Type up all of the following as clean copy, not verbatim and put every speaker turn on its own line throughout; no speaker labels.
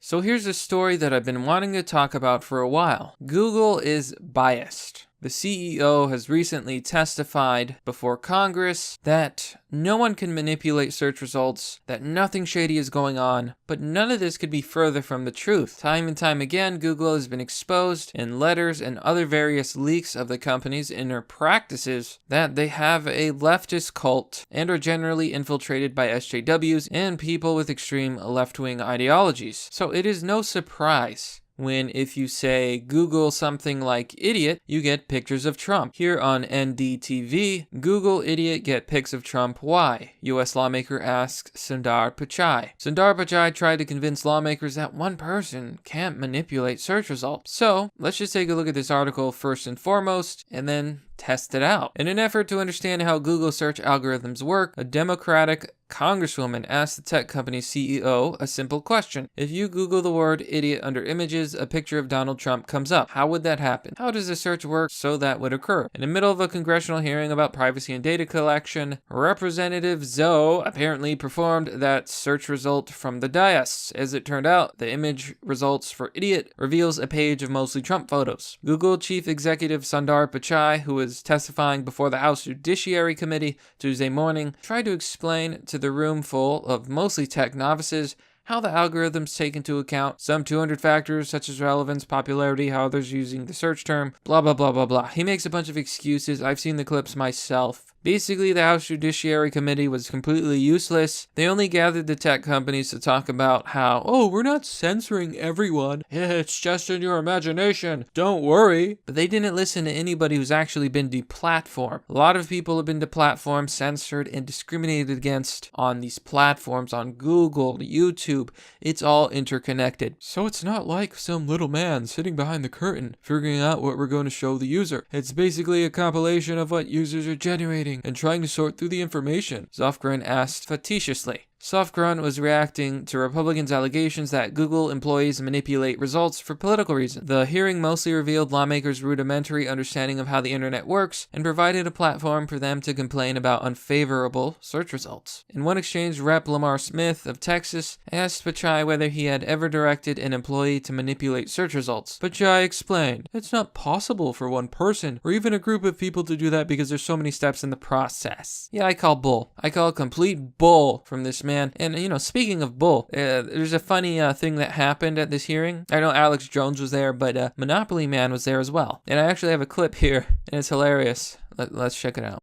So here's a story that I've been wanting to talk about for a while. Google is biased. The CEO has recently testified before Congress that no one can manipulate search results, that nothing shady is going on, but none of this could be further from the truth. Time and time again, Google has been exposed in letters and other various leaks of the company's inner practices that they have a leftist cult and are generally infiltrated by SJWs and people with extreme left-wing ideologies. So it is no surprise when if you say Google something like idiot, you get pictures of Trump. Here on NDTV, Google idiot get pics of Trump. Why? US lawmaker asks Sundar Pichai. Sundar Pichai tried to convince lawmakers that one person can't manipulate search results. So let's just take a look at this article first and foremost, and then test it out. In an effort to understand how Google search algorithms work, a Democratic Congresswoman asked the tech company's CEO a simple question. If you Google the word idiot under images, a picture of Donald Trump comes up. How would that happen? How does the search work so that would occur? In the middle of a congressional hearing about privacy and data collection, Representative Zoe apparently performed that search result from the dais. As it turned out, the image results for idiot reveals a page of mostly Trump photos. Google Chief Executive Sundar Pichai, who was testifying before the House Judiciary Committee Tuesday morning, tried to explain to the room full of mostly tech novices how the algorithms take into account some 200 factors such as relevance, popularity, how others using the search term, blah blah blah blah blah. He makes a bunch of excuses. I've seen the clips myself. Basically, the House Judiciary Committee was completely useless. They only gathered the tech companies to talk about how, oh, we're not censoring everyone. It's just in your imagination. Don't worry. But they didn't listen to anybody who's actually been deplatformed. A lot of people have been deplatformed, censored, and discriminated against on these platforms, on Google, YouTube. It's all interconnected. So it's not like some little man sitting behind the curtain figuring out what we're going to show the user. It's basically a compilation of what users are generating and trying to sort through the information, Zofgren asked facetiously. Zofgren was reacting to Republicans' allegations that Google employees manipulate results for political reasons. The hearing mostly revealed lawmakers' rudimentary understanding of how the internet works and provided a platform for them to complain about unfavorable search results. In one exchange, Rep. Lamar Smith of Texas asked Pichai whether he had ever directed an employee to manipulate search results. Pichai explained, "It's not possible for one person or even a group of people to do that because there's so many steps in the process." Yeah, I call bull. I call complete bull from this man. And, speaking of bull, there's a funny thing that happened at this hearing. I know Alex Jones was there, but Monopoly Man was there as well. And I actually have a clip here, and it's hilarious. Let's check it out.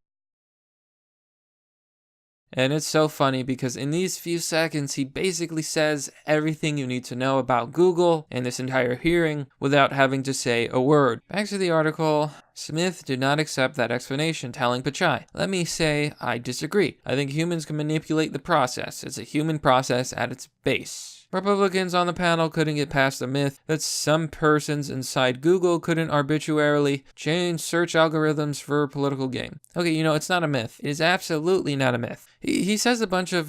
And it's so funny because in these few seconds, he basically says everything you need to know about Google and this entire hearing without having to say a word. Back to the article. Smith did not accept that explanation, telling Pichai, "Let me say I disagree. I think humans can manipulate the process. It's a human process at its base." Republicans on the panel couldn't get past the myth that some persons inside Google couldn't arbitrarily change search algorithms for political gain. Okay, it's not a myth. It is absolutely not a myth. He says a bunch of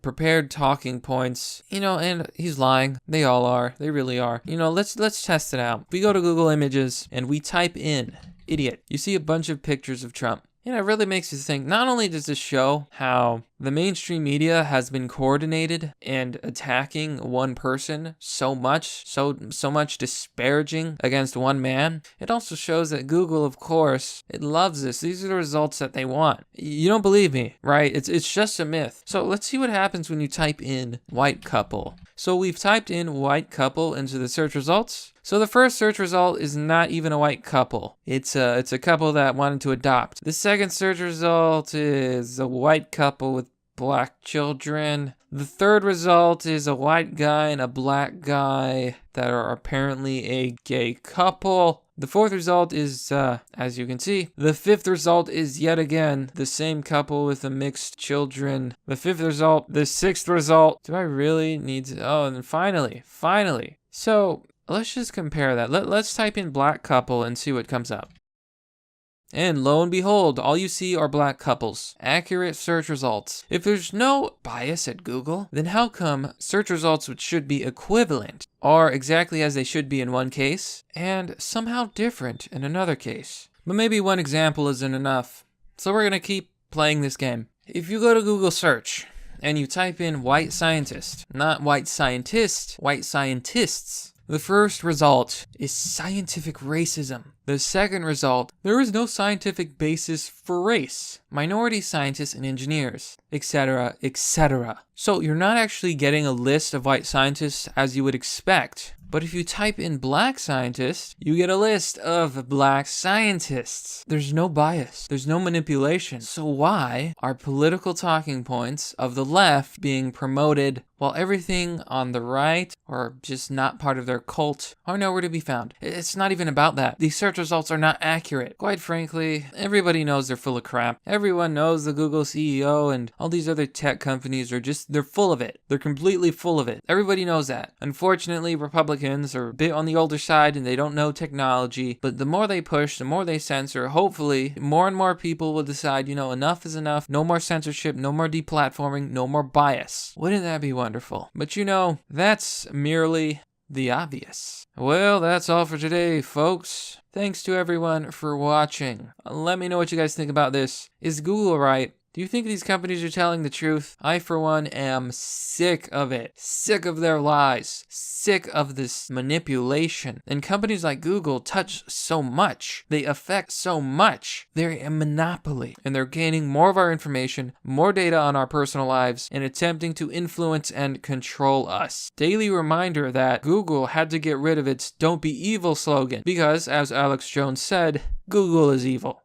prepared talking points, and he's lying. They all are. They really are. Let's test it out. We go to Google Images and we type in idiot. You see a bunch of pictures of Trump. It really makes you think, not only does this show how the mainstream media has been coordinated and attacking one person so much disparaging against one man, it also shows that Google, of course, it loves this. These are the results that they want. You don't believe me, right? It's just a myth. So let's see what happens when you type in white couple. So we've typed in white couple into the search results. So the first search result is not even a white couple. It's a couple that wanted to adopt. The second search result is a white couple with black children. The third result is a white guy and a black guy that are apparently a gay couple. The fourth result is, as you can see, the fifth result is yet again the same couple with the mixed children. The fifth result, the sixth result. Do I really need to? Oh, and then finally. So let's just compare that. Let's type in black couple and see what comes up. And lo and behold, all you see are black couples. Accurate search results. If there's no bias at Google, then how come search results which should be equivalent are exactly as they should be in one case and somehow different in another case? But maybe one example isn't enough. So we're going to keep playing this game. If you go to Google search and you type in white scientist, not white scientist, white scientists, the first result is scientific racism. The second result, there is no scientific basis for race. Minority scientists and engineers, etc., etc. So you're not actually getting a list of white scientists as you would expect. But if you type in black scientist, you get a list of black scientists. There's no bias. There's no manipulation. So why are political talking points of the left being promoted while everything on the right, or just not part of their cult, are nowhere to be found? It's not even about that. These search results are not accurate. Quite frankly, everybody knows they're full of crap. Everyone knows the Google CEO and all these other tech companies they're full of it. They're completely full of it. Everybody knows that. Unfortunately, Republicans are a bit on the older side and they don't know technology, but the more they push, the more they censor, hopefully more and more people will decide, enough is enough. No more censorship, no more deplatforming, no more bias. Wouldn't that be wonderful? But that's merely the obvious. Well, that's all for today, folks. Thanks to everyone for watching. Let me know what you guys think about this. Is Google right? Do you think these companies are telling the truth? I, for one, am sick of it. Sick of their lies. Sick of this manipulation. And companies like Google touch so much. They affect so much. They're a monopoly. And they're gaining more of our information, more data on our personal lives, and attempting to influence and control us. Daily reminder that Google had to get rid of its "Don't be evil" slogan. Because, as Alex Jones said, Google is evil.